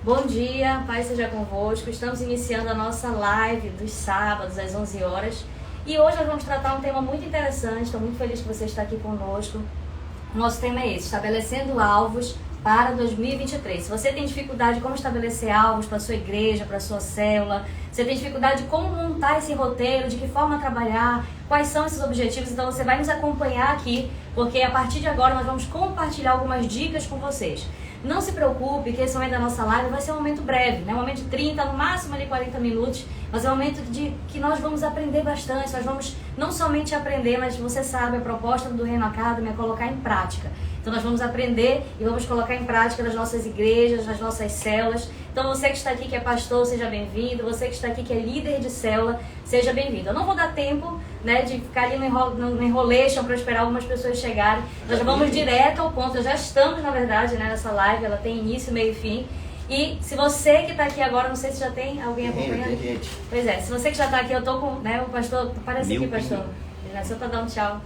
Bom dia, paz seja convosco. Estamos iniciando a nossa live dos sábados às 11 horas. E hoje nós vamos tratar um tema muito interessante. Estou muito feliz que você está aqui conosco. O nosso tema é esse, estabelecendo alvos para 2023. Se você tem dificuldade de como estabelecer alvos para a sua igreja, para a sua célula, você tem dificuldade de como montar esse roteiro, de que forma trabalhar, quais são esses objetivos, então você vai nos acompanhar aqui, porque a partir de agora nós vamos compartilhar algumas dicas com vocês. Não se preocupe que esse momento da nossa live vai ser um momento breve, né? Um momento de 30, no máximo ali 40 minutos, mas é um momento que nós vamos aprender bastante, nós vamos não somente aprender, mas você sabe, a proposta do Reino Academy é colocar em prática. Então nós vamos aprender e vamos colocar em prática nas nossas igrejas, nas nossas células. Então você que está aqui que é pastor, seja bem-vindo. Você que está aqui que é líder de célula, seja bem-vindo. Eu não vou dar tempo, né, de ficar ali no enrolation para esperar algumas pessoas chegarem. Nós já vamos direto ao ponto. Já estamos, na verdade, né, nessa live. Ela tem início, meio e fim. E se você que está aqui agora, não sei se já tem alguém acompanhando. Tem gente. Pois é, se você que já está aqui, eu estou com, né, o pastor, aparece aqui, pastor. Só para dar um tchau.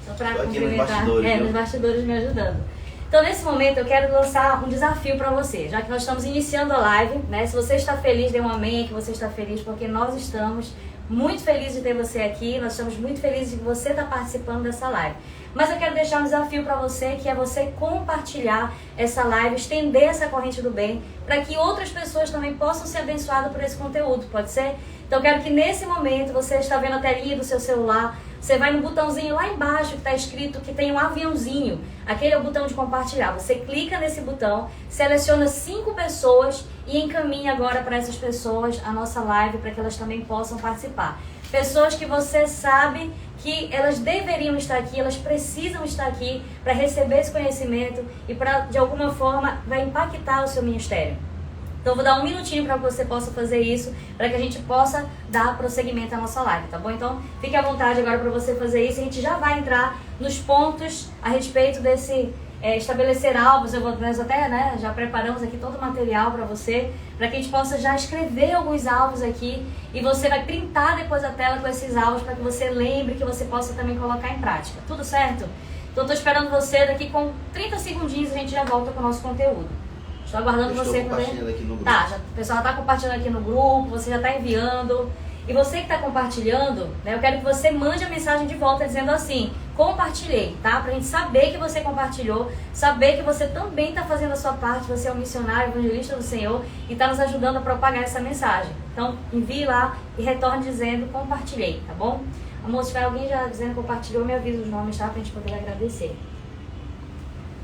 Só para cumprimentar. Nos bastidores me ajudando. Então, nesse momento, eu quero lançar um desafio para você, já que nós estamos iniciando a live, né? Se você está feliz, dê um amém, que você está feliz, porque nós estamos muito felizes de ter você aqui, nós estamos muito felizes de que você está participando dessa live. Mas eu quero deixar um desafio para você, que é você compartilhar essa live, estender essa corrente do bem, para que outras pessoas também possam ser abençoadas por esse conteúdo, pode ser? Então, eu quero que nesse momento, você está vendo a telinha do seu celular, você vai no botãozinho lá embaixo que está escrito que tem um aviãozinho. Aquele é o botão de compartilhar. Você clica nesse botão, seleciona 5 pessoas e encaminha agora para essas pessoas a nossa live para que elas também possam participar. Pessoas que você sabe que elas deveriam estar aqui, elas precisam estar aqui para receber esse conhecimento e para, de alguma forma, vai impactar o seu ministério. Então, eu vou dar um minutinho para que você possa fazer isso, para que a gente possa dar prosseguimento à nossa live, tá bom? Então, fique à vontade agora para você fazer isso. A gente já vai entrar nos pontos a respeito desse estabelecer alvos. Nós até, né, já preparamos aqui todo o material para você, para que a gente possa já escrever alguns alvos aqui e você vai printar depois a tela com esses alvos para que você lembre, que você possa também colocar em prática. Tudo certo? Então, estou esperando você. Daqui com 30 segundinhos a gente já volta com o nosso conteúdo. Estou aguardando você compartilhando aqui no grupo. Tá, o pessoal está compartilhando aqui no grupo, você já está enviando. E você que está compartilhando, né, eu quero que você mande a mensagem de volta dizendo assim, compartilhei, tá? Pra gente saber que você compartilhou, saber que você também está fazendo a sua parte, você é um missionário, evangelista do Senhor e está nos ajudando a propagar essa mensagem. Então, envie lá e retorne dizendo compartilhei, tá bom? Amor, se tiver alguém já dizendo compartilhou, me avisa os nomes, tá? Pra gente poder agradecer.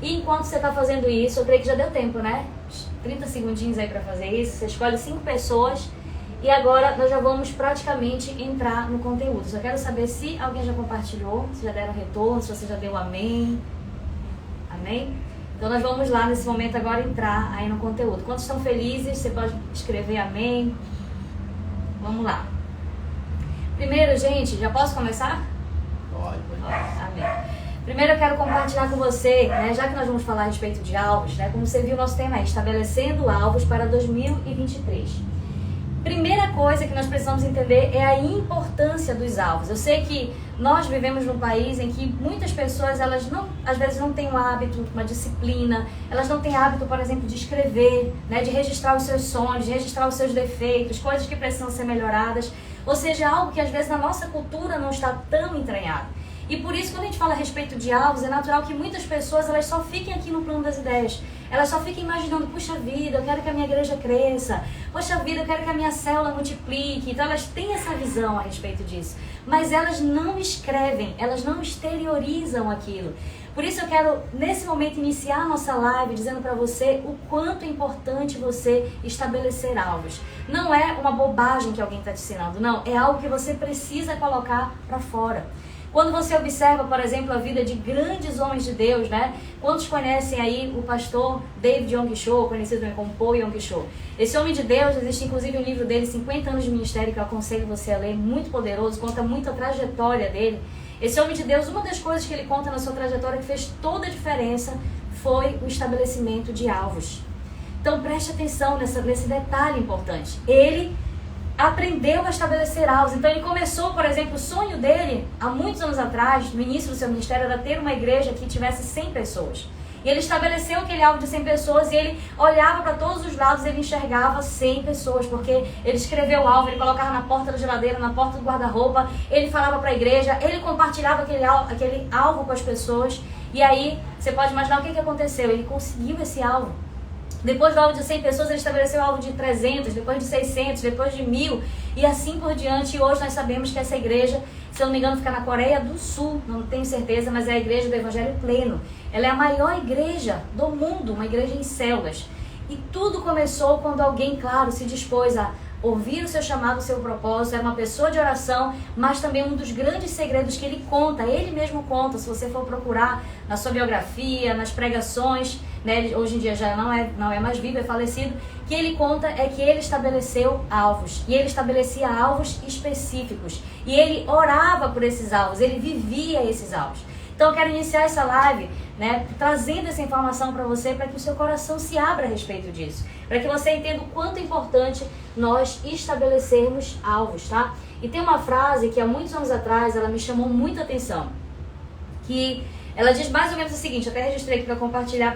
E enquanto você está fazendo isso, eu creio que já deu tempo, né? 30 segundinhos aí para fazer isso. Você escolhe 5 pessoas e agora nós já vamos praticamente entrar no conteúdo. Só quero saber se alguém já compartilhou, se já deram retorno, se você já deu amém. Amém? Então nós vamos lá nesse momento agora entrar aí no conteúdo. Quantos estão felizes? Você pode escrever amém. Vamos lá. Primeiro, gente, já posso começar? Pode. Amém. Primeiro eu quero compartilhar com você, né, já que nós vamos falar a respeito de alvos, né, como você viu, o nosso tema é estabelecendo alvos para 2023. Primeira coisa que nós precisamos entender é a importância dos alvos. Eu sei que nós vivemos num país em que muitas pessoas, elas não, às vezes não têm um hábito, uma disciplina, elas não têm hábito, por exemplo, de escrever, né, de registrar os seus sonhos, de registrar os seus defeitos, coisas que precisam ser melhoradas, ou seja, algo que às vezes na nossa cultura não está tão entranhado. E por isso, quando a gente fala a respeito de alvos, é natural que muitas pessoas elas só fiquem aqui no plano das ideias. Elas só fiquem imaginando, puxa vida, eu quero que a minha igreja cresça. Poxa vida, eu quero que a minha célula multiplique. Então elas têm essa visão a respeito disso. Mas elas não escrevem, elas não exteriorizam aquilo. Por isso eu quero, nesse momento, iniciar a nossa live dizendo para você o quanto é importante você estabelecer alvos. Não é uma bobagem que alguém está te ensinando, não. É algo que você precisa colocar para fora. Quando você observa, por exemplo, a vida de grandes homens de Deus, né? Quantos conhecem aí o pastor David Yong Cho, conhecido também como Paul Yong Cho? Esse homem de Deus, existe inclusive um livro dele, 50 anos de ministério, que eu aconselho você a ler, muito poderoso, conta muito a trajetória dele. Esse homem de Deus, uma das coisas que ele conta na sua trajetória que fez toda a diferença foi o estabelecimento de alvos. Então preste atenção nesse detalhe importante. Ele aprendeu a estabelecer alvos. Então ele começou, por exemplo, o sonho dele, há muitos anos atrás, no início do seu ministério, era ter uma igreja que tivesse 100 pessoas. E ele estabeleceu aquele alvo de 100 pessoas e ele olhava para todos os lados e ele enxergava 100 pessoas, porque ele escreveu o alvo, ele colocava na porta da geladeira, na porta do guarda-roupa, ele falava para a igreja, ele compartilhava aquele alvo com as pessoas. E aí, você pode imaginar o que aconteceu. Ele conseguiu esse alvo. Depois do alvo de 100 pessoas, ele estabeleceu o alvo de 300, depois de 600, depois de 1000 e assim por diante. E hoje nós sabemos que essa igreja, se eu não me engano, fica na Coreia do Sul, não tenho certeza, mas é a igreja do Evangelho Pleno. Ela é a maior igreja do mundo, uma igreja em células. E tudo começou quando alguém, claro, se dispôs a ouvir o seu chamado, o seu propósito. Era uma pessoa de oração, mas também um dos grandes segredos que ele conta, ele mesmo conta, se você for procurar na sua biografia, nas pregações, né, ele, hoje em dia já não é mais vivo, é falecido, que ele conta é que ele estabeleceu alvos, e ele estabelecia alvos específicos, e ele orava por esses alvos, ele vivia esses alvos. Então eu quero iniciar essa live, né, trazendo essa informação para você, para que o seu coração se abra a respeito disso, para que você entenda o quanto é importante nós estabelecermos alvos, tá? E tem uma frase que há muitos anos atrás ela me chamou muita atenção, que ela diz mais ou menos o seguinte, até registrei aqui para compartilhar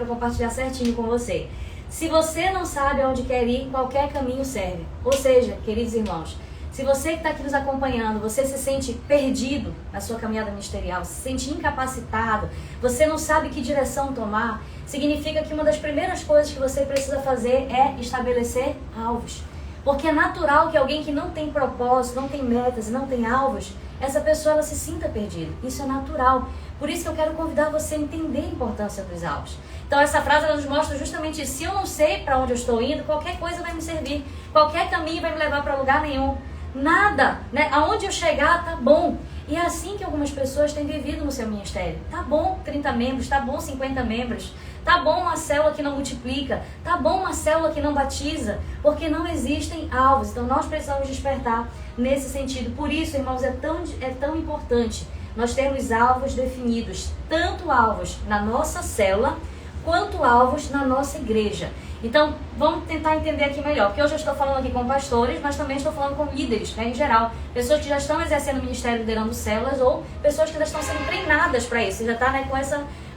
certinho com você. Se você não sabe aonde quer ir, qualquer caminho serve. Ou seja, queridos irmãos, se você que está aqui nos acompanhando, você se sente perdido na sua caminhada ministerial, se sente incapacitado, você não sabe que direção tomar, significa que uma das primeiras coisas que você precisa fazer é estabelecer alvos. Porque é natural que alguém que não tem propósito, não tem metas, não tem alvos, essa pessoa ela se sinta perdida. Isso é natural. Por isso que eu quero convidar você a entender a importância dos alvos. Então essa frase ela nos mostra justamente isso. Se eu não sei para onde eu estou indo, qualquer coisa vai me servir. Qualquer caminho vai me levar para lugar nenhum. Nada, né? Aonde eu chegar tá bom. E é assim que algumas pessoas têm vivido no seu ministério. Tá bom 30 membros, tá bom 50 membros, tá bom uma célula que não multiplica, tá bom uma célula que não batiza, porque não existem alvos. Então nós precisamos despertar nesse sentido. Por isso, irmãos, é tão importante nós termos alvos definidos, tanto alvos na nossa célula, quanto alvos na nossa igreja. Então, vamos tentar entender aqui melhor, porque hoje eu estou falando aqui com pastores, mas também estou falando com líderes, né, em geral. Pessoas que já estão exercendo o ministério, liderando células, ou pessoas que já estão sendo treinadas para isso. Você já está, né,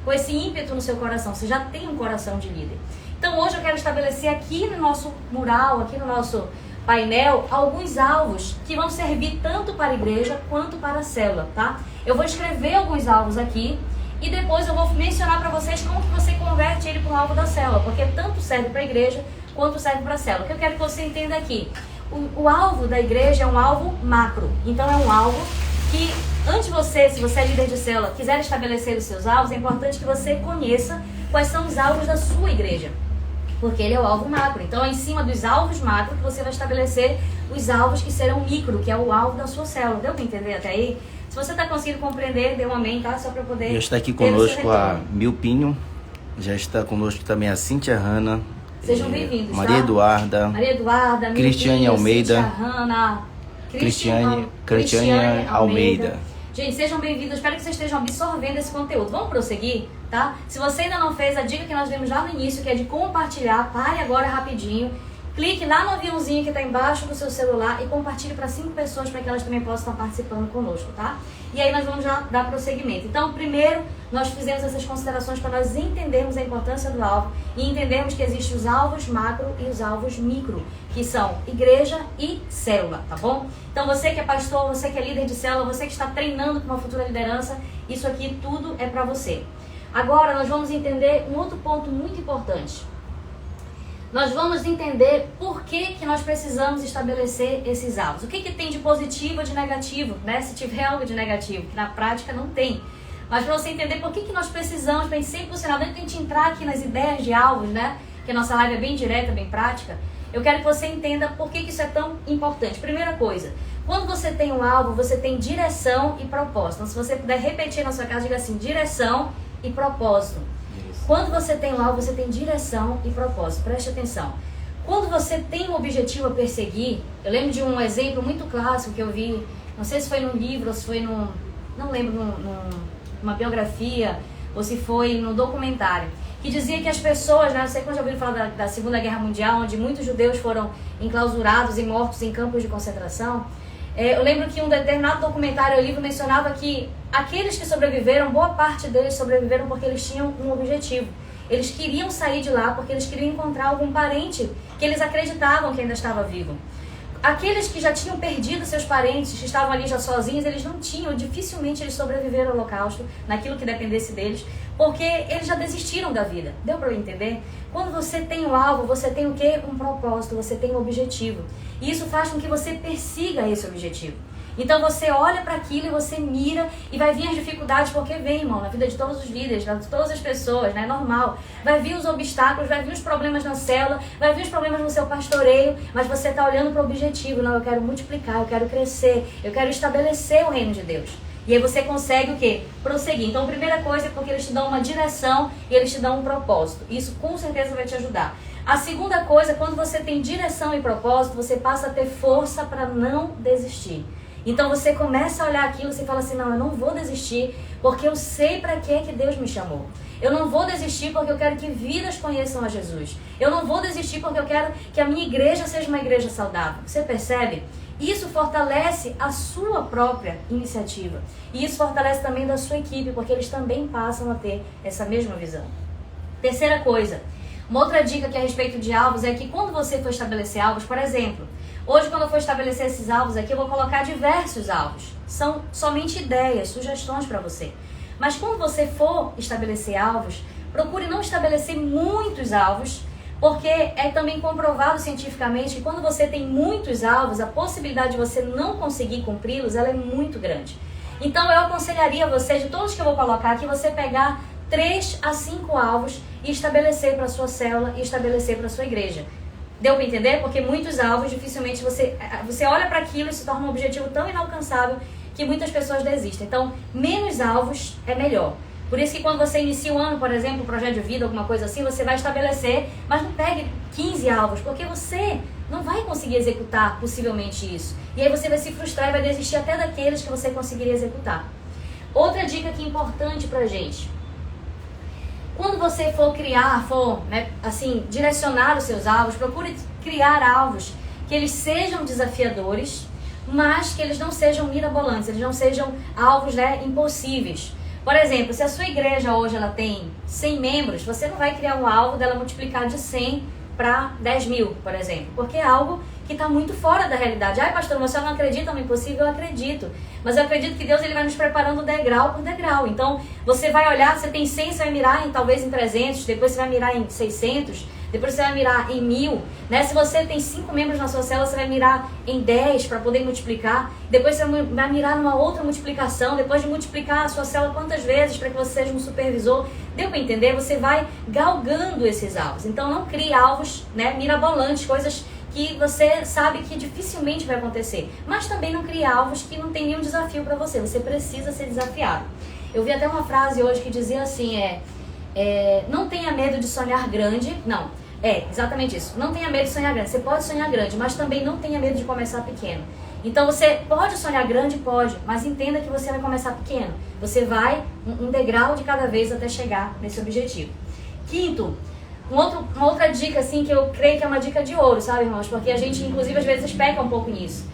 com esse ímpeto no seu coração, você já tem um coração de líder. Então, hoje eu quero estabelecer aqui no nosso mural, aqui no nosso painel, alguns alvos que vão servir tanto para a igreja quanto para a célula, tá? Eu vou escrever alguns alvos aqui, e depois eu vou mencionar para vocês como que você converte ele para um alvo da célula, porque tanto serve para a igreja quanto serve para a célula. O que eu quero que você entenda aqui, o alvo da igreja é um alvo macro, então é um alvo que antes de você, se você é líder de célula, quiser estabelecer os seus alvos, é importante que você conheça quais são os alvos da sua igreja, porque ele é o alvo macro. Então é em cima dos alvos macro que você vai estabelecer os alvos que serão micro, que é o alvo da sua célula. Deu para entender até aí? Se você está conseguindo compreender, dê um amém, tá? Só para poder... Já está aqui conosco a Milpinho, já está conosco também a Cíntia Hanna. Sejam bem-vindos, Maria tá? Eduarda. Maria Eduarda, Cristiane Almeida. Cíntia Hanna, Cristiane Almeida. Gente, sejam bem-vindos, espero que vocês estejam absorvendo esse conteúdo. Vamos prosseguir, tá? Se você ainda não fez, a dica que nós vimos lá no início, que é de compartilhar, pare agora rapidinho. Clique lá no aviãozinho que está embaixo do seu celular e compartilhe para 5 pessoas para que elas também possam estar participando conosco, tá? E aí nós vamos já dar prosseguimento. Então, primeiro, nós fizemos essas considerações para nós entendermos a importância do alvo e entendermos que existem os alvos macro e os alvos micro, que são igreja e célula, tá bom? Então, você que é pastor, você que é líder de célula, você que está treinando para uma futura liderança, isso aqui tudo é para você. Agora, nós vamos entender um outro ponto muito importante. Nós vamos entender por que nós precisamos estabelecer esses alvos. O que tem de positivo ou de negativo, né? Se tiver algo de negativo, que na prática não tem. Mas para você entender por que nós precisamos, bem sempre funcionar, antes de a gente entrar aqui nas ideias de alvos, né? Que a nossa live é bem direta, bem prática, eu quero que você entenda por que isso é tão importante. Primeira coisa, quando você tem um alvo, você tem direção e propósito. Então, se você puder repetir na sua casa, diga assim, direção e propósito. Quando você tem um alvo, você tem direção e propósito. Preste atenção. Quando você tem um objetivo a perseguir, eu lembro de um exemplo muito clássico que eu vi, não sei se foi num livro ou se foi não lembro, numa biografia ou se foi num documentário, que dizia que as pessoas, né, não sei quando já ouviram falar da Segunda Guerra Mundial, onde muitos judeus foram enclausurados e mortos em campos de concentração. Eu lembro que um determinado documentário ou livro mencionava que aqueles que sobreviveram, boa parte deles sobreviveram porque eles tinham um objetivo. Eles queriam sair de lá porque eles queriam encontrar algum parente que eles acreditavam que ainda estava vivo. Aqueles que já tinham perdido seus parentes, que estavam ali já sozinhos, eles não tinham, dificilmente eles sobreviveram ao holocausto, naquilo que dependesse deles, porque eles já desistiram da vida. Deu para eu entender? Quando você tem um alvo, você tem o quê? Um propósito, você tem um objetivo. E isso faz com que você persiga esse objetivo. Então você olha para aquilo e você mira e vai vir as dificuldades, porque vem, irmão, na vida de todos os líderes, de todas as pessoas, né? Normal. Vai vir os obstáculos, vai vir os problemas na célula, vai vir os problemas no seu pastoreio, mas você está olhando para o objetivo. Não, eu quero multiplicar, eu quero crescer, eu quero estabelecer o reino de Deus. E aí você consegue o quê? Prosseguir. Então a primeira coisa é porque eles te dão uma direção e eles te dão um propósito. Isso com certeza vai te ajudar. A segunda coisa, quando você tem direção e propósito, você passa a ter força para não desistir. Então você começa a olhar aquilo e você fala assim, não, eu não vou desistir porque eu sei para que Deus me chamou. Eu não vou desistir porque eu quero que vidas conheçam a Jesus. Eu não vou desistir porque eu quero que a minha igreja seja uma igreja saudável. Você percebe? Isso fortalece a sua própria iniciativa. E isso fortalece também da sua equipe, porque eles também passam a ter essa mesma visão. Terceira coisa, uma outra dica que é a respeito de alvos é que quando você for estabelecer alvos, por exemplo, hoje quando eu for estabelecer esses alvos aqui, eu vou colocar diversos alvos. São somente ideias, sugestões para você. Mas quando você for estabelecer alvos, procure não estabelecer muitos alvos, porque é também comprovado cientificamente que quando você tem muitos alvos, a possibilidade de você não conseguir cumpri-los, ela é muito grande. Então eu aconselharia você, de todos que eu vou colocar aqui, você pegar 3 a 5 alvos e estabelecer para a sua célula e estabelecer para a sua igreja. Deu para entender? Porque muitos alvos, dificilmente você olha para aquilo e se torna um objetivo tão inalcançável que muitas pessoas desistem. Então, menos alvos é melhor. Por isso que quando você inicia o ano, por exemplo, um projeto de vida, alguma coisa assim, você vai estabelecer, mas não pegue 15 alvos, porque você não vai conseguir executar possivelmente isso. E aí você vai se frustrar e vai desistir até daqueles que você conseguiria executar. Outra dica que é importante pra gente. Quando você for criar, direcionar os seus alvos, procure criar alvos que eles sejam desafiadores, mas que eles não sejam mirabolantes, eles não sejam alvos, impossíveis. Por exemplo, se a sua igreja hoje ela tem 100 membros, você não vai criar um alvo dela multiplicar de 100 para 10 mil, por exemplo, porque é algo que está muito fora da realidade. Ai, pastor, você não acredita no impossível? Eu acredito. Mas eu acredito que Deus ele vai nos preparando degrau por degrau. Então, você vai olhar, você tem 100, você vai mirar talvez em 300, depois você vai mirar em 600, depois você vai mirar em 1000, né? Se você tem 5 membros na sua célula, você vai mirar em 10 para poder multiplicar. Depois você vai mirar numa outra multiplicação. Depois de multiplicar a sua célula quantas vezes para que você seja um supervisor. Deu para entender? Você vai galgando esses alvos. Então não crie alvos, mirabolantes, coisas que você sabe que dificilmente vai acontecer. Mas também não crie alvos que não tem nenhum desafio para você. Você precisa ser desafiado. Eu vi até uma frase hoje que dizia assim, não tenha medo de sonhar grande. Não. Exatamente isso. Não tenha medo de sonhar grande. Você pode sonhar grande, mas também não tenha medo de começar pequeno. Então você pode sonhar grande, pode, mas entenda que você vai começar pequeno. Você vai um degrau de cada vez até chegar nesse objetivo. Quinto, uma outra dica assim que eu creio que é uma dica de ouro, sabe, irmãos? Porque a gente, inclusive, às vezes peca um pouco nisso.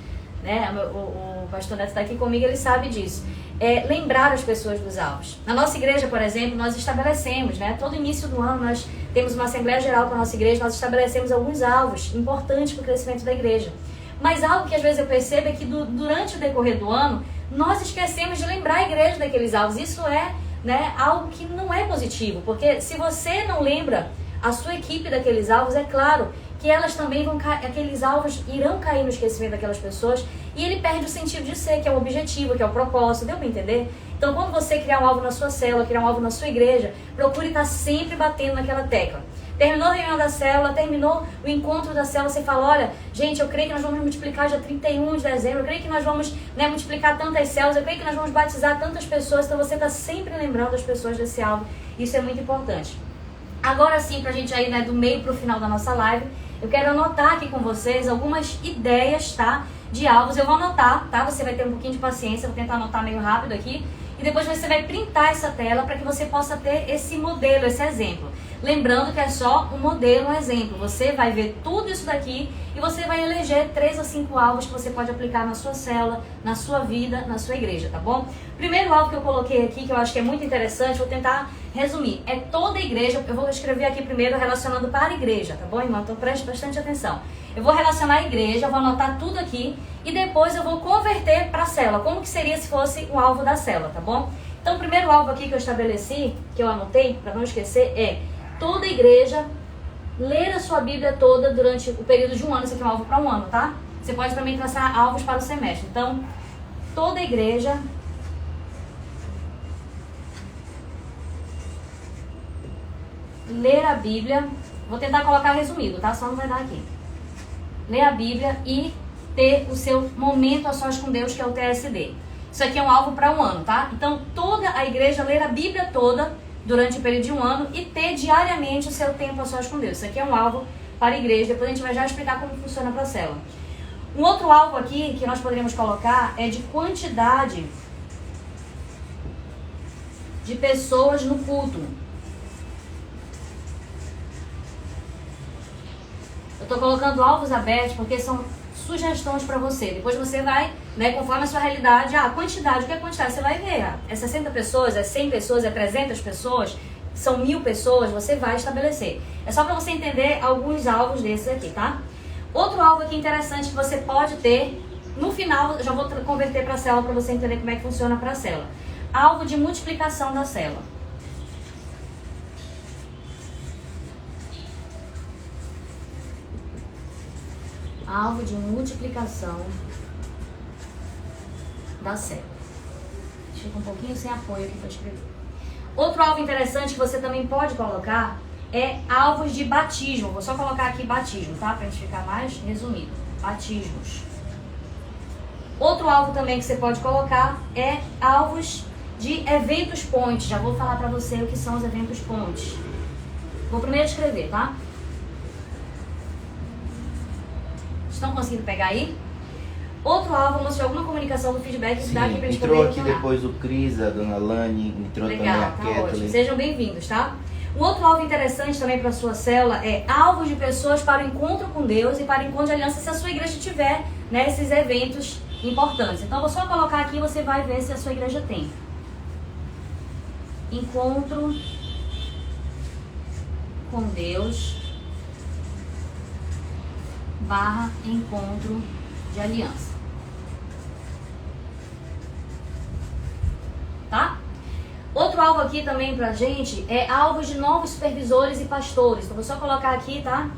Né? O pastor Neto está aqui comigo, ele sabe disso. Lembrar as pessoas dos alvos. Na nossa igreja, por exemplo, nós estabelecemos, todo início do ano nós temos uma Assembleia Geral para a nossa igreja, nós estabelecemos alguns alvos importantes para o crescimento da igreja. Mas algo que às vezes eu percebo é que durante o decorrer do ano, nós esquecemos de lembrar a igreja daqueles alvos. Isso é algo que não é positivo, porque se você não lembra a sua equipe daqueles alvos, é claro que elas também aqueles alvos irão cair no esquecimento daquelas pessoas e ele perde o sentido de ser, que é o objetivo, que é o propósito. Deu para entender? Então, quando você criar um alvo na sua célula, criar um alvo na sua igreja, procure estar sempre batendo naquela tecla. Terminou a reunião da célula, terminou o encontro da célula, você fala, olha, gente, eu creio que nós vamos multiplicar dia 31 de dezembro, eu creio que nós vamos multiplicar tantas células, eu creio que nós vamos batizar tantas pessoas, então você está sempre lembrando as pessoas desse alvo. Isso é muito importante. Agora sim, pra gente ir do meio pro final da nossa live, eu quero anotar aqui com vocês algumas ideias, de alvos. Eu vou anotar, Você vai ter um pouquinho de paciência, eu vou tentar anotar meio rápido aqui. E depois você vai printar essa tela para que você possa ter esse modelo, esse exemplo. Lembrando que é só um modelo, um exemplo. Você vai ver tudo isso daqui e você vai eleger 3 a 5 alvos que você pode aplicar na sua célula, na sua vida, na sua igreja, tá bom? Primeiro alvo que eu coloquei aqui, que eu acho que é muito interessante, vou tentar resumir. É toda a igreja, eu vou escrever aqui primeiro relacionando para a igreja, tá bom, irmão? Então preste bastante atenção. Eu vou relacionar a igreja, vou anotar tudo aqui e depois eu vou converter para a célula. Como que seria se fosse um alvo da célula, tá bom? Então o primeiro alvo aqui que eu estabeleci, que eu anotei, para não esquecer, é toda a igreja ler a sua Bíblia toda durante o período de um ano. Isso aqui é um alvo para um ano, tá? Você pode também traçar alvos para o semestre. Então, toda a igreja ler a Bíblia. Vou tentar colocar resumido, tá? Só não vai dar aqui. Ler a Bíblia e ter o seu momento a sós com Deus, que é o TSD. Isso aqui é um alvo para um ano, tá? Então, toda a igreja ler a Bíblia toda durante o período de um ano e ter diariamente o seu tempo a sós com Deus. Isso aqui é um alvo para a igreja. Depois a gente vai já explicar como funciona para a célula. Um outro alvo aqui que nós poderíamos colocar é de quantidade de pessoas no culto. Eu estou colocando alvos abertos porque são sugestões para você. Depois você vai, né, conforme a sua realidade, a quantidade, o que é quantidade? Você vai ver, é 60 pessoas, é 100 pessoas, é 300 pessoas, são 1000 pessoas, você vai estabelecer. É só para você entender alguns alvos desses aqui, tá? Outro alvo aqui interessante que você pode ter, no final, eu já vou converter para a célula para você entender como é que funciona para a célula. Alvo de multiplicação da célula. Alvo de multiplicação da célula. Fica um pouquinho sem apoio aqui para escrever. Outro alvo interessante que você também pode colocar é alvos de batismo. Vou só colocar aqui batismo, tá? Para a gente ficar mais resumido. Batismos. Outro alvo também que você pode colocar é alvos de eventos pontes. Já vou falar para você o que são os eventos pontes. Vou primeiro escrever, tá? Estão conseguindo pegar aí? Outro alvo, vamos ver alguma comunicação do feedback que dá aqui pra gente poder entrou aqui depois o Cris, a dona Lani, entrou legal, também a tá Kathleen. ótimo. Sejam bem-vindos, tá? Um outro alvo interessante também para a sua célula é alvos de pessoas para o encontro com Deus e para o encontro de aliança se a sua igreja tiver, né, esses eventos importantes. Então, vou só colocar aqui e você vai ver se a sua igreja tem. Encontro com Deus / encontro de aliança. Tá? Outro alvo aqui também pra gente é alvos de novos supervisores e pastores. Então vou só colocar aqui, tá?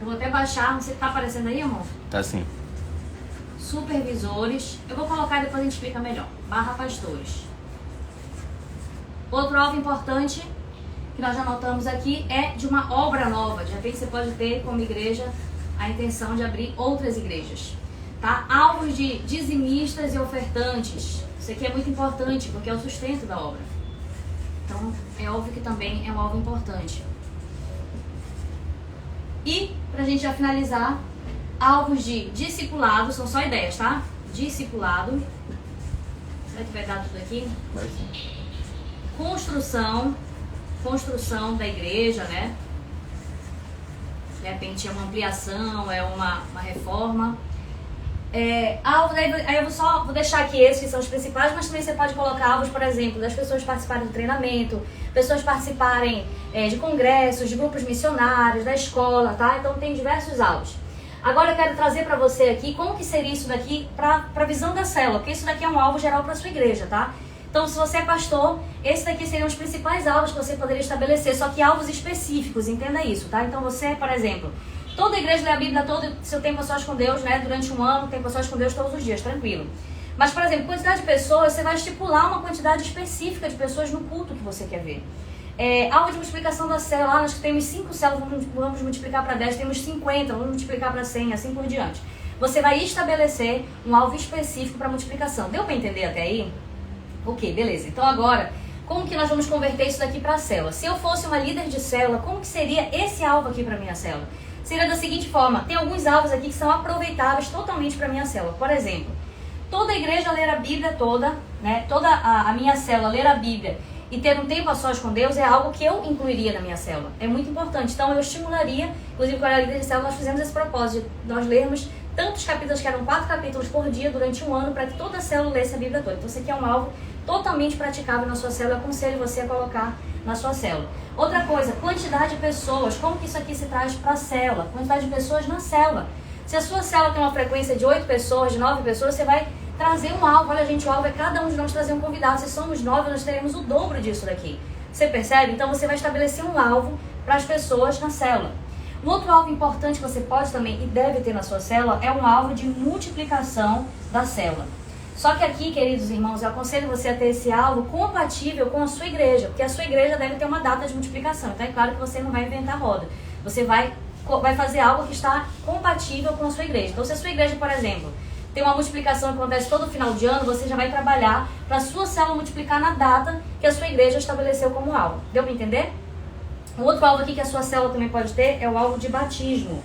Eu vou até baixar, não sei se tá aparecendo aí, irmão? Tá sim. Supervisores. Eu vou colocar e depois a gente explica melhor. / pastores. Outro alvo importante que nós já anotamos aqui é de uma obra nova. De repente você pode ter como igreja a intenção de abrir outras igrejas, tá? Alvos de dizimistas e ofertantes. Isso aqui é muito importante porque é o sustento da obra. Então, é óbvio que também é um alvo importante. E, pra gente já finalizar, alvos de discipulado, são só ideias, tá? Discipulado. Será que vai dar tudo aqui? Vai sim. Construção da igreja, né? De repente é uma ampliação, é uma reforma. Alvos, aí eu vou deixar aqui esses que são os principais, mas também você pode colocar alvos, por exemplo, das pessoas participarem do treinamento, pessoas participarem de congressos, de grupos missionários, da escola, tá? Então tem diversos alvos. Agora eu quero trazer para você aqui como que seria isso daqui para a visão da célula, porque isso daqui é um alvo geral para a sua igreja, tá? Então, se você é pastor, esse daqui seriam os principais alvos que você poderia estabelecer, só que alvos específicos, entenda isso, tá? Então, você, por exemplo, toda igreja lê a Bíblia todo seu tempo a sós com Deus, né? Durante um ano, tempo a sós com Deus todos os dias, tranquilo. Mas, por exemplo, quantidade de pessoas, você vai estipular uma quantidade específica de pessoas no culto que você quer ver. Alvo de multiplicação da célula, nós temos 5 células, vamos multiplicar para 10, temos 50, vamos multiplicar para 100, assim por diante. Você vai estabelecer um alvo específico para multiplicação. Deu para entender até aí? Ok, beleza. Então agora, como que nós vamos converter isso daqui para a célula? Se eu fosse uma líder de célula, como que seria esse alvo aqui para minha célula? Seria da seguinte forma, tem alguns alvos aqui que são aproveitáveis totalmente para minha célula. Por exemplo, toda a igreja ler a Bíblia toda, né? Toda a minha célula ler a Bíblia e ter um tempo a sós com Deus é algo que eu incluiria na minha célula. É muito importante. Então eu estimularia, inclusive com a líder de célula, nós fizemos esse propósito, nós lermos tantos capítulos, que eram 4 capítulos por dia durante um ano, para que toda a célula lesse a Bíblia toda. Então isso aqui é um alvo totalmente praticável na sua célula, eu aconselho você a colocar na sua célula. Outra coisa, quantidade de pessoas, como que isso aqui se traz para a célula? Quantidade de pessoas na célula. Se a sua célula tem uma frequência de 8 pessoas, de 9 pessoas, você vai trazer um alvo. Olha, gente, o alvo é cada um de nós trazer um convidado. Se somos 9, nós teremos o dobro disso daqui. Você percebe? Então você vai estabelecer um alvo para as pessoas na célula. Um outro alvo importante que você pode também e deve ter na sua célula é um alvo de multiplicação da célula. Só que aqui, queridos irmãos, eu aconselho você a ter esse alvo compatível com a sua igreja, porque a sua igreja deve ter uma data de multiplicação. Então é claro que você não vai inventar roda. Você vai fazer algo que está compatível com a sua igreja. Então se a sua igreja, por exemplo, tem uma multiplicação que acontece todo final de ano, você já vai trabalhar para a sua célula multiplicar na data que a sua igreja estabeleceu como alvo. Deu para entender? Um outro alvo aqui que a sua célula também pode ter é o alvo de batismo.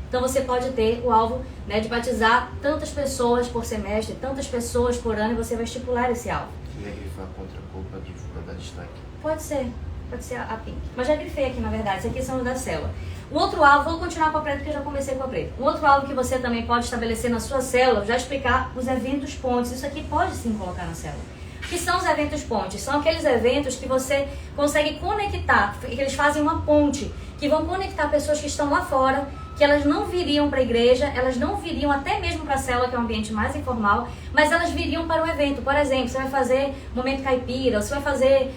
Então você pode ter o alvo, né, de batizar tantas pessoas por semestre, tantas pessoas por ano, e você vai estipular esse alvo. Queria grifar contra a culpa de fuga da destaque. Pode ser a Pink. Mas já grifei aqui, na verdade, esses aqui são os da célula. Um outro alvo, vou continuar com a preta porque eu já comecei com a preta. Um outro alvo que você também pode estabelecer na sua célula, já explicar os eventos pontes. Isso aqui pode sim colocar na célula. O que são os eventos pontes? São aqueles eventos que você consegue conectar, que eles fazem uma ponte, que vão conectar pessoas que estão lá fora, que elas não viriam para a igreja, elas não viriam até mesmo para a célula, que é um ambiente mais informal, mas elas viriam para o evento. Por exemplo, você vai fazer momento caipira, você vai fazer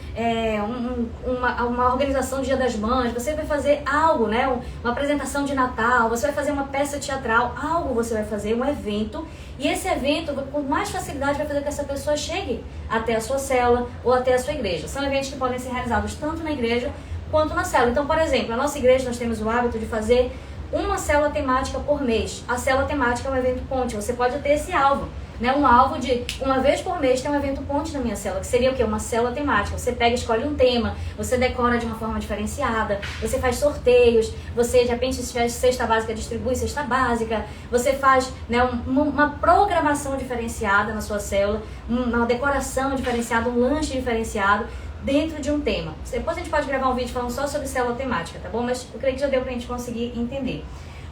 uma organização do Dia das Mães, você vai fazer algo, né? Uma apresentação de Natal, você vai fazer uma peça teatral, algo você vai fazer, um evento, e esse evento, com mais facilidade, vai fazer com que essa pessoa chegue até a sua célula ou até a sua igreja. São eventos que podem ser realizados tanto na igreja quanto na célula. Então, por exemplo, na nossa igreja nós temos o hábito de fazer uma célula temática por mês. A célula temática é um evento ponte. Você pode ter esse alvo, né? Um alvo de uma vez por mês tem um evento ponte na minha célula, que seria o quê? Uma célula temática. Você pega, escolhe um tema, você decora de uma forma diferenciada, você faz sorteios, você de repente se tiver cesta básica, distribui cesta básica, você faz, né, uma programação diferenciada na sua célula, uma decoração diferenciada, um lanche diferenciado dentro de um tema. Depois a gente pode gravar um vídeo falando só sobre célula temática, tá bom? Mas eu creio que já deu pra gente conseguir entender.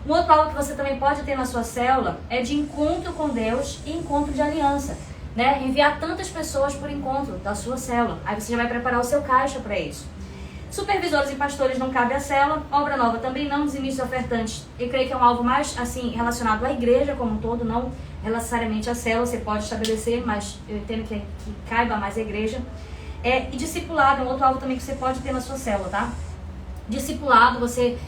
Um outro alvo que você também pode ter na sua célula é de encontro com Deus e encontro de aliança, né? Enviar tantas pessoas por encontro da sua célula. Aí você já vai preparar o seu caixa para isso. Supervisores e pastores não cabe à célula. Obra nova também não. Dizimista e ofertantes, eu creio que é um alvo mais assim relacionado à igreja como um todo, não necessariamente à célula. Você pode estabelecer, mas eu entendo que caiba mais à igreja. E discipulado é um outro alvo também que você pode ter na sua célula, tá? Discipulado, você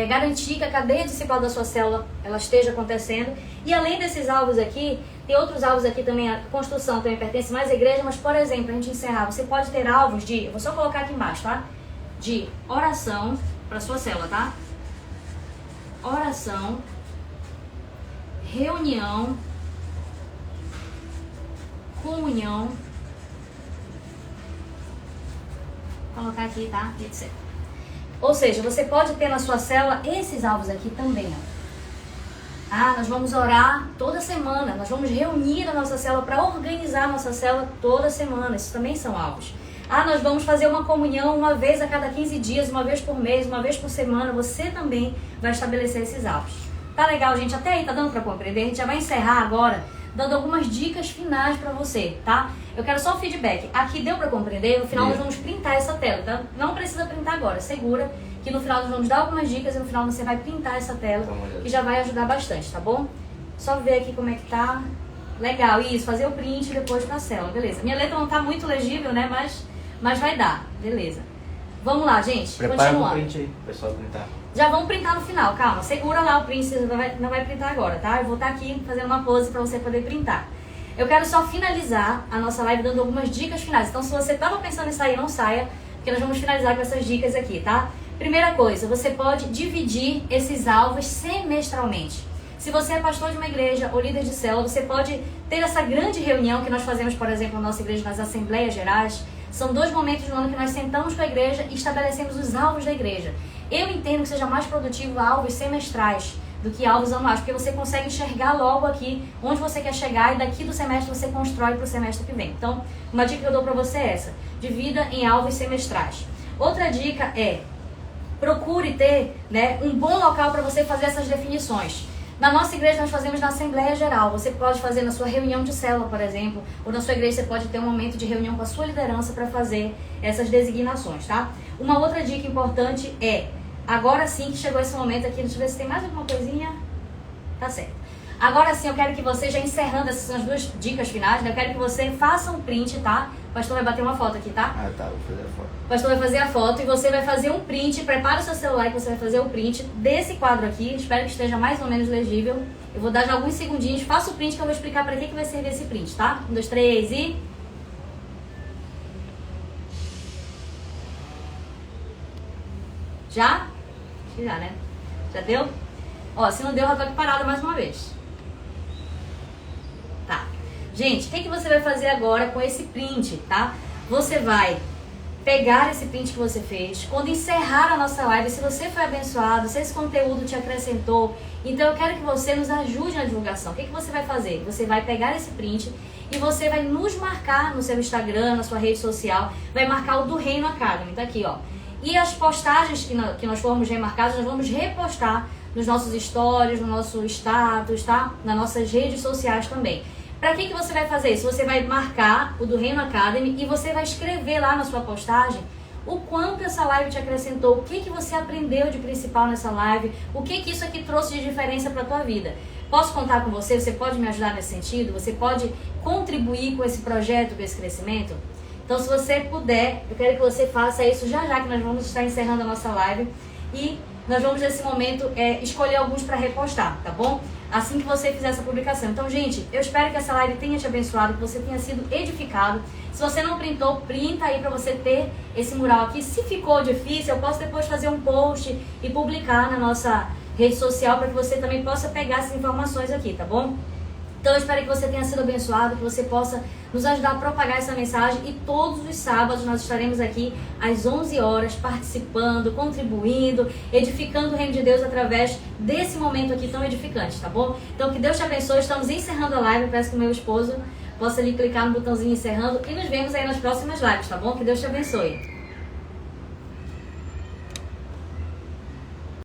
garantir que a cadeia discipulada da sua célula ela esteja acontecendo. E além desses alvos aqui, tem outros alvos aqui também. A construção também pertence mais à igreja, mas, por exemplo, a gente encerrar, você pode ter alvos de, eu vou só colocar aqui embaixo, tá? De oração para sua célula, tá? Oração, reunião, comunhão, vou colocar aqui, tá? Etc. Ou seja, você pode ter na sua célula esses alvos aqui também, ó. Nós vamos orar toda semana, nós vamos reunir a nossa célula para organizar a nossa célula toda semana, isso também são alvos. Nós vamos fazer uma comunhão uma vez a cada 15 dias, uma vez por mês, uma vez por semana, você também vai estabelecer esses alvos. Tá legal, gente? Até aí tá dando para compreender? A gente já vai encerrar agora, dando algumas dicas finais para você, tá? Eu quero só o feedback. Aqui deu para compreender? No final nós vamos printar essa tela, tá? Não precisa printar agora, segura que no final nós vamos dar algumas dicas e no final você vai printar essa tela, que já vai ajudar bastante, tá bom? Só ver aqui como é que tá. Legal, isso, fazer o print e depois pra célula, beleza. Minha letra não tá muito legível, né, mas vai dar, beleza. Vamos lá, gente, prepara continuando. o print aí, pessoal printar. Já vamos printar no final, calma, segura lá o print, você não vai printar agora, tá? Eu vou estar aqui fazendo uma pose pra você poder printar. Eu quero só finalizar a nossa live dando algumas dicas finais. Então, se você estava pensando em sair, não saia, porque nós vamos finalizar com essas dicas aqui, tá? Primeira coisa, você pode dividir esses alvos semestralmente. Se você é pastor de uma igreja ou líder de célula, você pode ter essa grande reunião que nós fazemos, por exemplo, na nossa igreja, nas Assembleias Gerais. São 2 momentos no ano que nós sentamos com a igreja e estabelecemos os alvos da igreja. Eu entendo que seja mais produtivo alvos semestrais, do que alvos anuais, porque você consegue enxergar logo aqui onde você quer chegar e daqui do semestre você constrói para o semestre que vem. Então, uma dica que eu dou para você é essa: divida em alvos semestrais. Outra dica é: procure ter, né, um bom local para você fazer essas definições. Na nossa igreja nós fazemos na Assembleia Geral. Você pode fazer na sua reunião de célula, por exemplo, ou na sua igreja você pode ter um momento de reunião com a sua liderança para fazer essas designações, tá? Uma outra dica importante é, agora sim que chegou esse momento aqui, deixa eu ver se tem mais alguma coisinha. Tá certo. Agora sim eu quero que você, já encerrando, essas são as duas dicas finais, né? Eu quero que você faça um print, tá? O pastor vai bater uma foto aqui, tá? Ah, tá, vou fazer a foto. O pastor vai fazer a foto e você vai fazer um print. Prepara o seu celular que você vai fazer o print desse quadro aqui. Espero que esteja mais ou menos legível. Eu vou dar já alguns segundinhos. Faça o print que eu vou explicar para que vai servir esse print, tá? 1, 2, 3 e... Já? Acho que já, né? Já deu? Ó, se não deu, eu já tô aqui parada mais uma vez. Tá. Gente, o que você vai fazer agora com esse print, tá? Você vai pegar esse print que você fez, quando encerrar a nossa live, se você foi abençoado, se esse conteúdo te acrescentou, então eu quero que você nos ajude na divulgação. O que você vai fazer? Você vai pegar esse print e você vai nos marcar no seu Instagram, na sua rede social, vai marcar o do Reino Academy, tá aqui, ó. E as postagens que nós formos remarcadas, nós vamos repostar nos nossos stories, no nosso status, tá? Nas nossas redes sociais também. Para que você vai fazer isso? Você vai marcar o do Reino Academy e você vai escrever lá na sua postagem o quanto essa live te acrescentou, o que você aprendeu de principal nessa live, o que isso aqui trouxe de diferença para a tua vida. Posso contar com você? Você pode me ajudar nesse sentido? Você pode contribuir com esse projeto, com esse crescimento? Então, se você puder, eu quero que você faça isso já que nós vamos estar encerrando a nossa live e nós vamos nesse momento escolher alguns para repostar, tá bom? Assim que você fizer essa publicação. Então, gente, eu espero que essa live tenha te abençoado, que você tenha sido edificado. Se você não printou, printa aí para você ter esse mural aqui. Se ficou difícil, eu posso depois fazer um post e publicar na nossa rede social para que você também possa pegar essas informações aqui, tá bom? Então eu espero que você tenha sido abençoado, que você possa nos ajudar a propagar essa mensagem e todos os sábados nós estaremos aqui às 11 horas participando, contribuindo, edificando o reino de Deus através desse momento aqui tão edificante, tá bom? Então que Deus te abençoe, estamos encerrando a live, peço que o meu esposo possa ali clicar no botãozinho encerrando e nos vemos aí nas próximas lives, tá bom? Que Deus te abençoe.